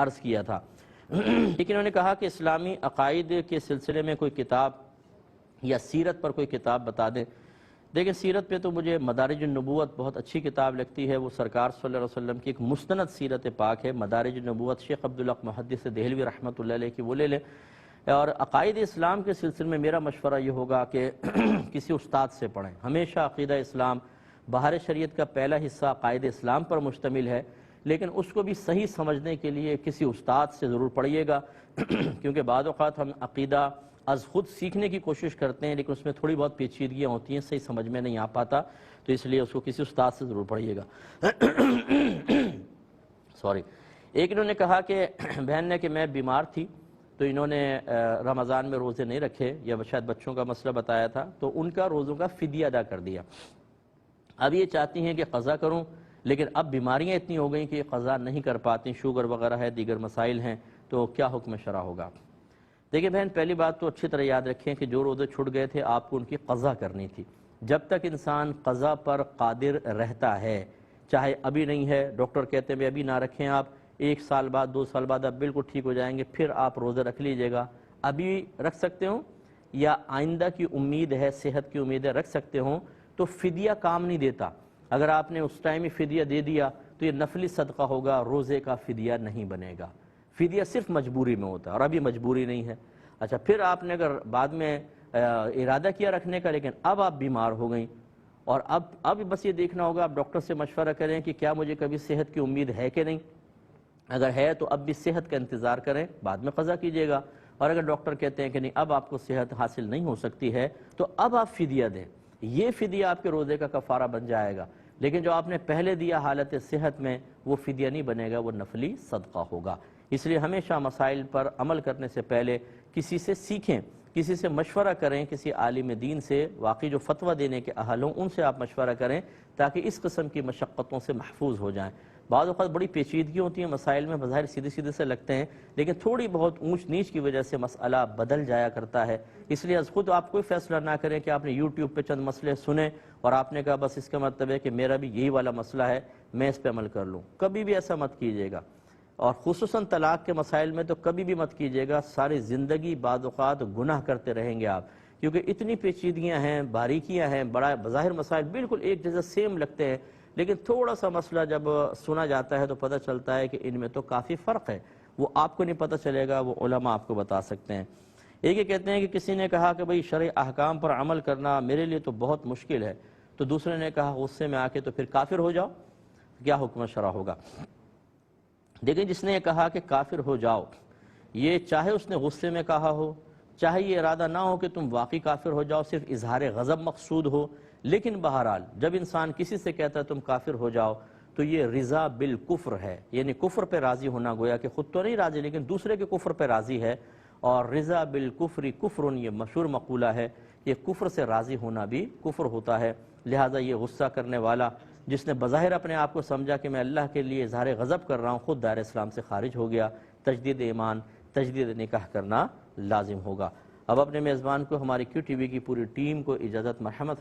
عرض کیا تھا۔ لیکن انہوں نے کہا کہ اسلامی عقائد کے سلسلے میں کوئی کتاب یا سیرت پر کوئی کتاب بتا دیں۔ دیکھیں سیرت پہ تو مجھے مدارج النبوت بہت اچھی کتاب لگتی ہے، وہ سرکار صلی اللہ علیہ وسلم کی ایک مستند سیرت پاک ہے، مدارج النبوت، شیخ عبدالحق محدث دہلوی رحمۃ اللہ علیہ کی، وہ لے لیں۔ اور عقائد اسلام کے سلسلے میں میرا مشورہ یہ ہوگا کہ کسی استاد سے پڑھیں۔ ہمیشہ عقیدہ اسلام بہار شریعت کا پہلا حصہ عقائد اسلام پر مشتمل ہے، لیکن اس کو بھی صحیح سمجھنے کے لیے کسی استاد سے ضرور پڑھیے گا، کیونکہ بعض اوقات ہم عقیدہ از خود سیکھنے کی کوشش کرتے ہیں لیکن اس میں تھوڑی بہت پیچیدگیاں ہوتی ہیں، صحیح سمجھ میں نہیں آ پاتا، تو اس لیے اس کو کسی استاد سے ضرور پڑھیے گا۔ سوری، ایک انہوں نے کہا کہ بہن نے کہ میں بیمار تھی تو انہوں نے رمضان میں روزے نہیں رکھے، یا شاید بچوں کا مسئلہ بتایا تھا، تو ان کا روزوں کا فدیہ ادا کر دیا۔ اب یہ چاہتی ہیں کہ قضا کروں، لیکن اب بیماریاں اتنی ہو گئیں کہ یہ قضا نہیں کر پاتی، شوگر وغیرہ ہے، دیگر مسائل ہیں، تو کیا حکم شرع ہوگا؟ دیکھیں بہن، پہلی بات تو اچھی طرح یاد رکھیں کہ جو روزے چھوٹ گئے تھے آپ کو ان کی قضا کرنی تھی۔ جب تک انسان قضا پر قادر رہتا ہے، چاہے ابھی نہیں ہے، ڈاکٹر کہتے ہیں ابھی نہ رکھیں، آپ 1 سال بعد 2 سال بعد آپ بالکل ٹھیک ہو جائیں گے، پھر آپ روزے رکھ لیجئے گا، ابھی رکھ سکتے ہوں یا آئندہ کی امید ہے، صحت کی امید ہے، رکھ سکتے ہوں، تو فدیہ کام نہیں دیتا۔ اگر آپ نے اس ٹائم ہی فدیہ دے دیا تو یہ نفلی صدقہ ہوگا، روزے کا فدیہ نہیں بنے گا۔ فدیہ صرف مجبوری میں ہوتا ہے، اور ابھی مجبوری نہیں ہے۔ اچھا، پھر آپ نے اگر بعد میں ارادہ کیا رکھنے کا، لیکن اب آپ بیمار ہو گئیں، اور اب بس یہ دیکھنا ہوگا، آپ ڈاکٹر سے مشورہ کریں کہ کیا مجھے کبھی صحت کی امید ہے کہ نہیں، اگر ہے تو اب بھی صحت کا انتظار کریں، بعد میں قضا کیجئے گا، اور اگر ڈاکٹر کہتے ہیں کہ نہیں اب آپ کو صحت حاصل نہیں ہو سکتی ہے تو اب آپ فدیہ دیں، یہ فدیہ آپ کے روزے کا کفارہ بن جائے گا۔ لیکن جو آپ نے پہلے دیا حالت صحت میں، وہ فدیہ نہیں بنے گا، وہ نفلی صدقہ ہوگا۔ اس لیے ہمیشہ مسائل پر عمل کرنے سے پہلے کسی سے سیکھیں، کسی سے مشورہ کریں، کسی عالم دین سے، واقعی جو فتویٰ دینے کے اہل ہوں ان سے آپ مشورہ کریں، تاکہ اس قسم کی مشقتوں سے محفوظ ہو جائیں۔ بعض اوقات بڑی پیچیدگی ہوتی ہیں مسائل میں، بظاہر سیدھے سیدھے سے لگتے ہیں، لیکن تھوڑی بہت اونچ نیچ کی وجہ سے مسئلہ بدل جایا کرتا ہے۔ اس لیے از خود آپ کوئی فیصلہ نہ کریں کہ آپ نے یوٹیوب پہ چند مسئلے سنے اور آپ نے کہا بس اس کا مطلب ہے کہ میرا بھی یہی والا مسئلہ ہے، میں اس پہ عمل کر لوں۔ کبھی بھی ایسا مت کیجیے گا، اور خصوصاً طلاق کے مسائل میں تو کبھی بھی مت کیجیے گا۔ ساری زندگی بعض اوقات گناہ کرتے رہیں گے آپ، کیونکہ اتنی پیچیدگیاں ہیں، باریکیاں ہیں، بڑا بظاہر مسائل بالکل ایک جیسا سیم لگتے ہیں، لیکن تھوڑا سا مسئلہ جب سنا جاتا ہے تو پتہ چلتا ہے کہ ان میں تو کافی فرق ہے۔ وہ آپ کو نہیں پتہ چلے گا، وہ علماء آپ کو بتا سکتے ہیں۔ ایک یہ کہتے ہیں کہ کسی نے کہا کہ بھئی شرعی احکام پر عمل کرنا میرے لیے تو بہت مشکل ہے، تو دوسرے نے کہا غصے میں آ کے تو پھر کافر ہو جاؤ، کیا حکم شرع ہوگا؟ دیکھیں، جس نے یہ کہا کہ کافر ہو جاؤ، یہ چاہے اس نے غصے میں کہا ہو، چاہے یہ ارادہ نہ ہو کہ تم واقعی کافر ہو جاؤ، صرف اظہار غضب مقصود ہو، لیکن بہرحال جب انسان کسی سے کہتا ہے تم کافر ہو جاؤ تو یہ رضا بالکفر ہے، یعنی کفر پہ راضی ہونا، گویا کہ خود تو نہیں راضی لیکن دوسرے کے کفر پہ راضی ہے۔ اور رضا بالکفر کفر، یہ مشہور مقولہ ہے، یہ کفر سے راضی ہونا بھی کفر ہوتا ہے۔ لہٰذا یہ غصہ کرنے والا جس نے بظاہر اپنے آپ کو سمجھا کہ میں اللہ کے لیے اظہار غضب کر رہا ہوں، خود دائرہ اسلام سے خارج ہو گیا۔ تجدید ایمان، تجدید نکاح کرنا لازم ہوگا۔ اب اپنے میزبان کو، ہماری کیو ٹی وی کی پوری ٹیم کو اجازت مرحمت